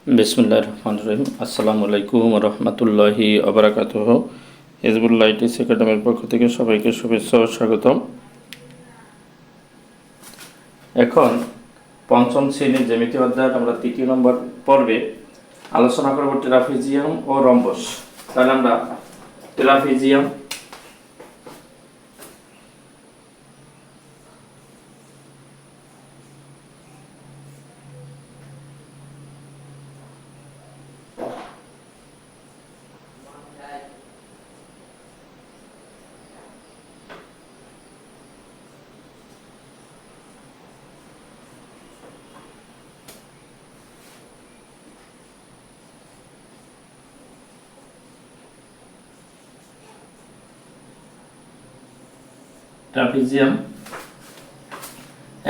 বিসমিল্লাহির রহমানির রহিম। আসসালামু আলাইকুম রহমতুল্লাহি আবরাকাতুহ। হিজবুল্লাহ আইটিস একাডেমির পক্ষ থেকে সবাইকে শুভেচ্ছা ও স্বাগতম। এখন পঞ্চম শ্রেণীর জ্যামিতি অধ্যায়ের আমরা ৩য় নম্বর পর্বে আলোচনা করব ট্রাপিজিয়াম ও রম্বস। তাহলে আমরা ট্রাপিজিয়াম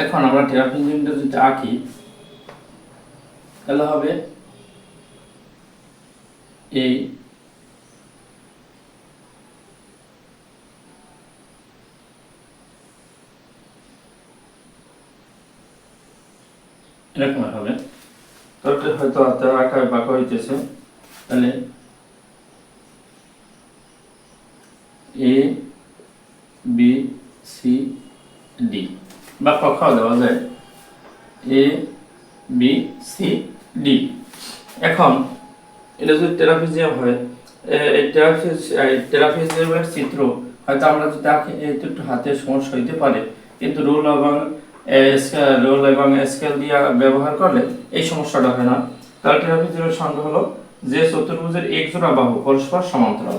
এখন আমরা ট্রাপিজিয়ামটা যদি আঁকি তাহলে হবে এই এরকম হবে। তারপরে হয়তো হাতে আঁকা বাঁকা হইতেছে, তাহলে এ বি সি ডি বা কখাও দেওয়া যায় এ বি সি ডি। এখন এটা যদি ট্রাপিজিয়াম হয়, এই ট্রাপিজিয়ামের চিত্র হয়তো আমরা যদি আঁকি একটু হাতের সমস্যা হইতে পারে, কিন্তু রুল এবং স্কেল দিয়ে ব্যবহার করলে এই সমস্যাটা হয় না। তাহলে ট্রাপিজিয়ামের সংজ্ঞা হলো যে চতুর্ভুজের এক জোড়া বাহু পরস্পর সমান্তরাল।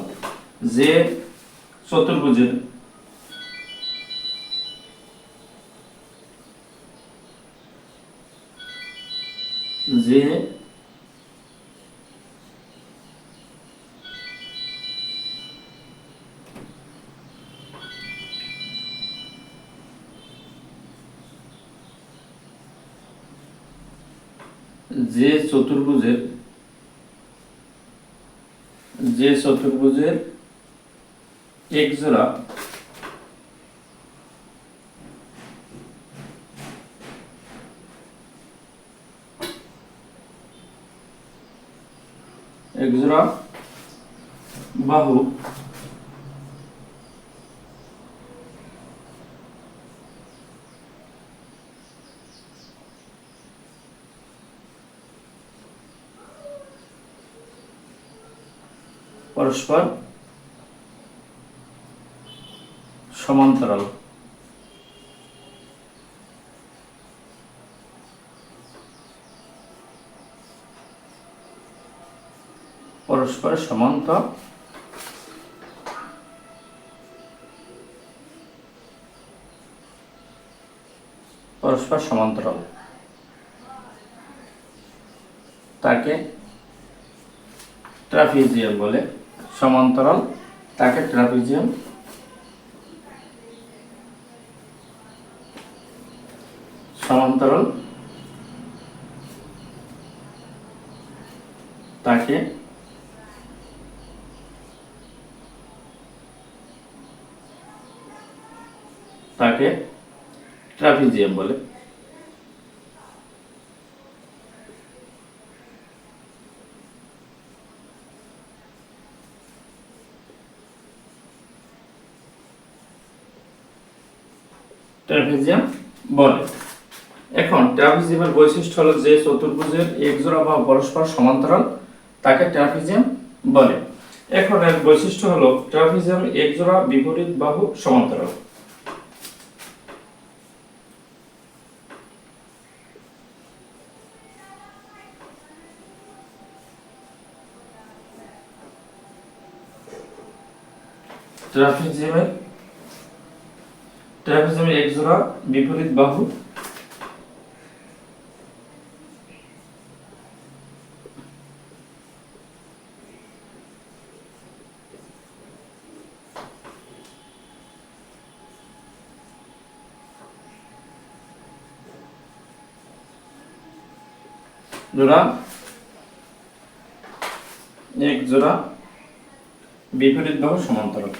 যে চতুর্ভুজের যে যে চতুর্ভুজের এক জোড়া বাহু পরস্পর সমান্তরাল। পরস্পর সমান্তরাল তাকে ট্রাপিজিয়াম বলে। সমান্তরাল তাকে ট্রাপিজিয়াম সমান্তরাল তাকে ট্রাপিজিয়াম বলে। ট্রাপিজিয়াম বলে। এখন ট্রাপিজিয়ামের বৈশিষ্ট্য হলো যে চতুর্ভুজের এক জোড়া বাহু পরস্পর সমান্তরাল তাকে ট্রাপিজিয়াম বলে। এখন এর বৈশিষ্ট্য হলো ট্রাপিজিয়াম এক জোড়া বিপরীত বাহু সমান্তরাল। ট্রাপিজিয়ামের এক জোড়া বিপরীত বাহু এক জোড়া বিপরীত বাহু সমান্তরাল।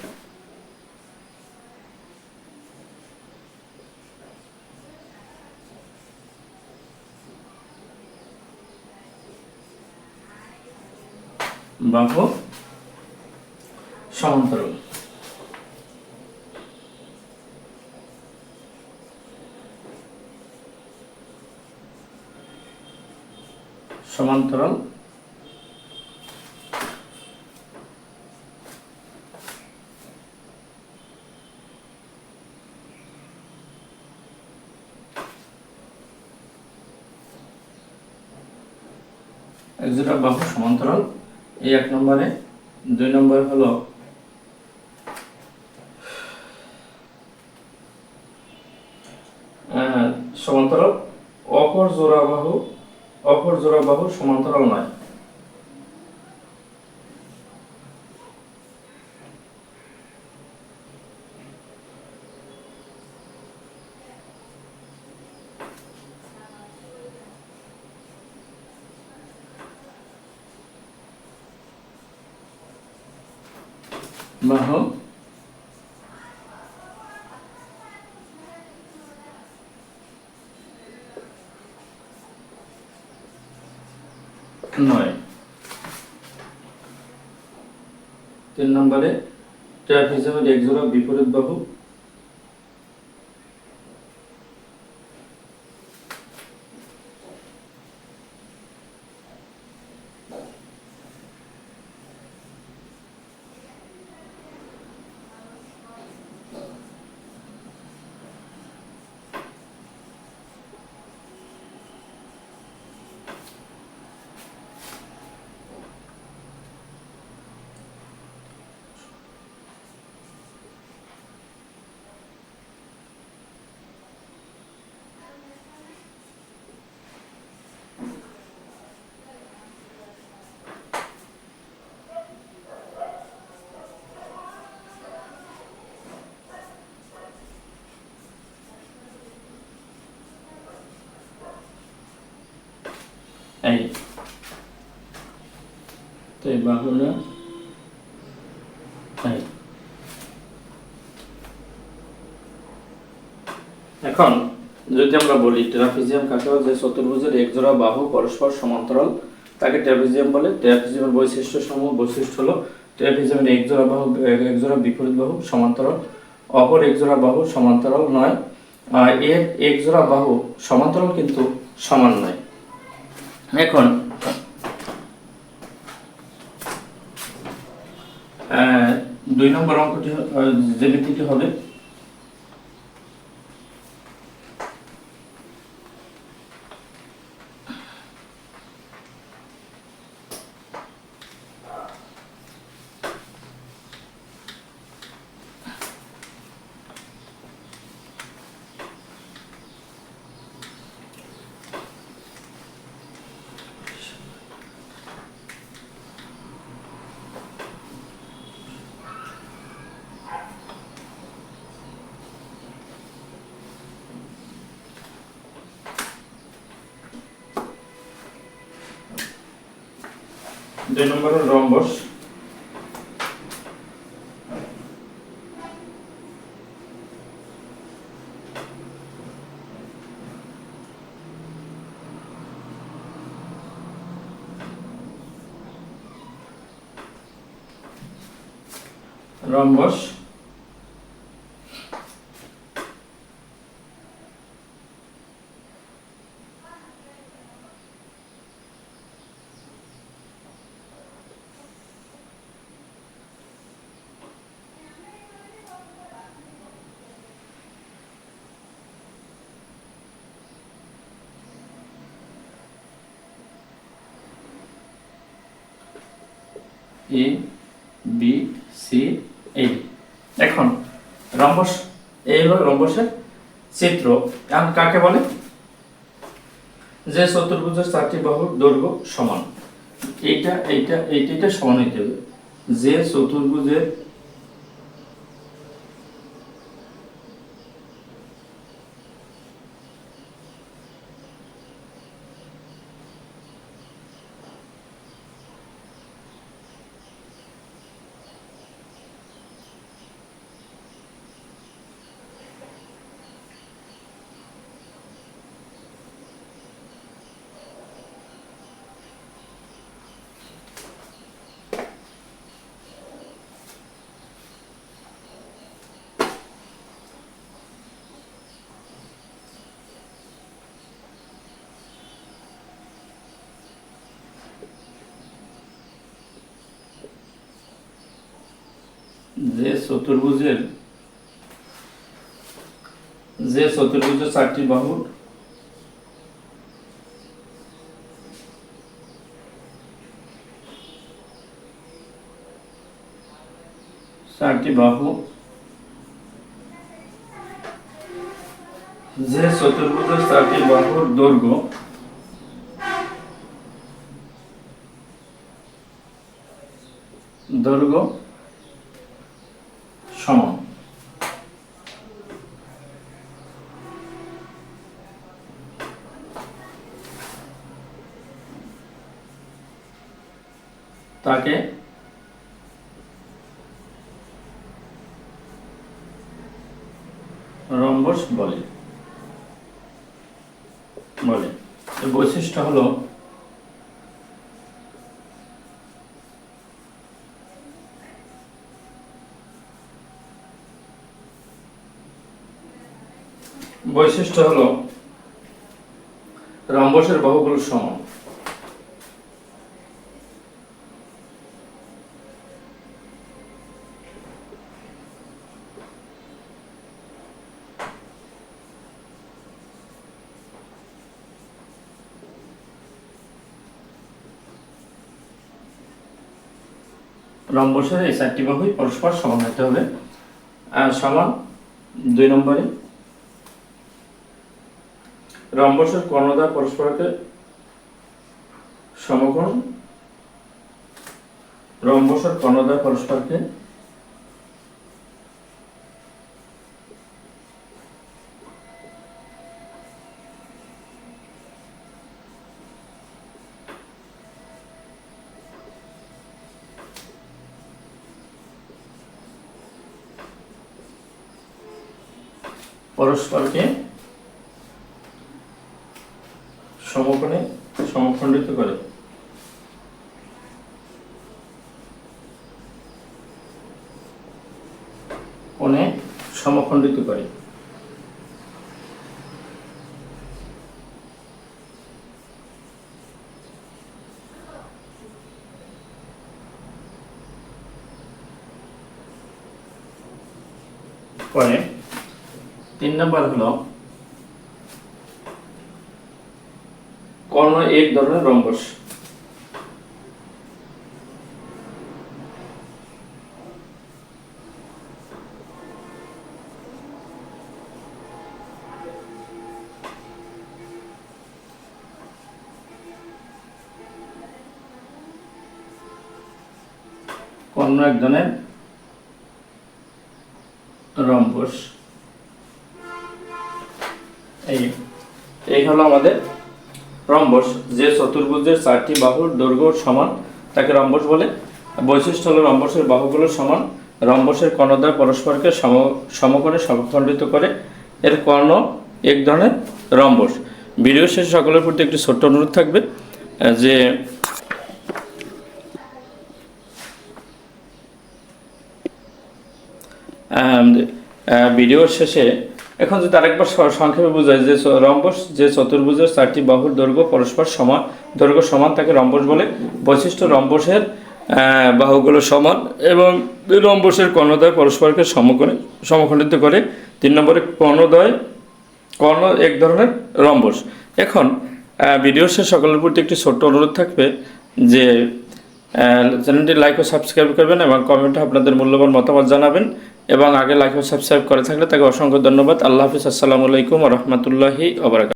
বাহু সমান্তরাল। সমান্তরাল একজোড়া বাহু সমান্তরাল, এই 1 নম্বরে। 2 নম্বর হলো সমান্তরাল অপর জোড়া বাহু সমান্তরাল নয়। বাহু নয়। 3 নম্বরে ট্রাপিজিয়ামের একজোড়া বিপরীত বাহু এই তো এই বাহুটা এই। এখন যদি আমরা বলি ট্রাপিজিয়াম কাকে বলে, যে চতুর্ভুজের একজোড়া বাহু পরস্পর সমান্তরাল তাকে ট্রাপিজিয়াম বলে। ট্রাপিজিয়ামের বৈশিষ্ট্য হলো ট্রাপিজিয়ামের একজোড়া বিপরীত বাহু সমান্তরাল, অপর একজোড়া বাহু সমান্তরাল নয়, এর একজোড়া বাহু সমান্তরাল কিন্তু সমান নয়। এখন 2 নম্বর অঙ্কটি জ্যামিতিটি হবে দুই number rhombus. Rhombus A B C এই। এখন রম্বস, এই হলো রম্বসের চিত্র। এখন কাকে বলে? যে চতুর্ভুজের 4টি বাহুর দৈর্ঘ্য সমান, এইটা সমান হইতে হবে। যে চতুর্ভুজের যে চতুর্ভুজের 4টি বাহুর দৈর্ঘ্য সমান তাকে রম্বস বলে। এর বৈশিষ্ট্য হলো রম্বসের বাহুগুলো সমান। রম্বসের এই 4টি বাহুই পরস্পর সমান হতে হবে। সমান 2 নম্বরে রম্বসের কর্ণদ্বয় পরস্পরকে সমকোণ পরস্পরকে সমকোণে সমখণ্ডিত করে। পরে 3 নম্বর হলো কর্ণ এক ধরনের রম্বস। কর্ণ এক ধরনের রম্বস। এই হলো আমাদের রম্বস। যে চতুর্ভুজের 4টি বাহুর দৈর্ঘ্য সমান তাকে রম্বস বলে। বৈশিষ্ট্য হলো রম্বসের বাহুগুলো সমান, রম্বসের কর্ণদ্বয় পরস্পরকে সমকোণে সমখণ্ডিত করে। এর কর্ণ এক ধরনের রম্বস। ভিডিও শেষে সকলের প্রতি একটি ছোট্ট অনুরোধ থাকবে যে ভিডিওর শেষে এখন যদি আরেকবার সংক্ষেপে বোঝায় যে রম্বস যে চতুর্ভুজের 4টি বাহুর দৈর্ঘ্য পরস্পর সমান তাকে রম্বস বলে। বৈশিষ্ট্য রম্বসের বাহুগুলো সমান এবং রম্বসের কর্ণদ্বয় পরস্পরকে সমখণ্ডিত করে। 3 নম্বরে কর্ণ এক ধরনের রম্বস। এখন ভিডিওর শেষে সকলের প্রতি একটি ছোট্ট অনুরোধ থাকবে যে চ্যানেলটি লাইক ও সাবস্ক্রাইব করবেন এবং কমেন্টে আপনাদের মূল্যবান মতামত জানাবেন এবং আগে লাইক ও সাবস্ক্রাইব করে থাকলে তাকে অসংখ্য ধন্যবাদ। আল্লাহ হাফিজ। আসসালামু আলাইকুম ওয়া রাহমাতুল্লাহি ওয়া বারাকাতুহু।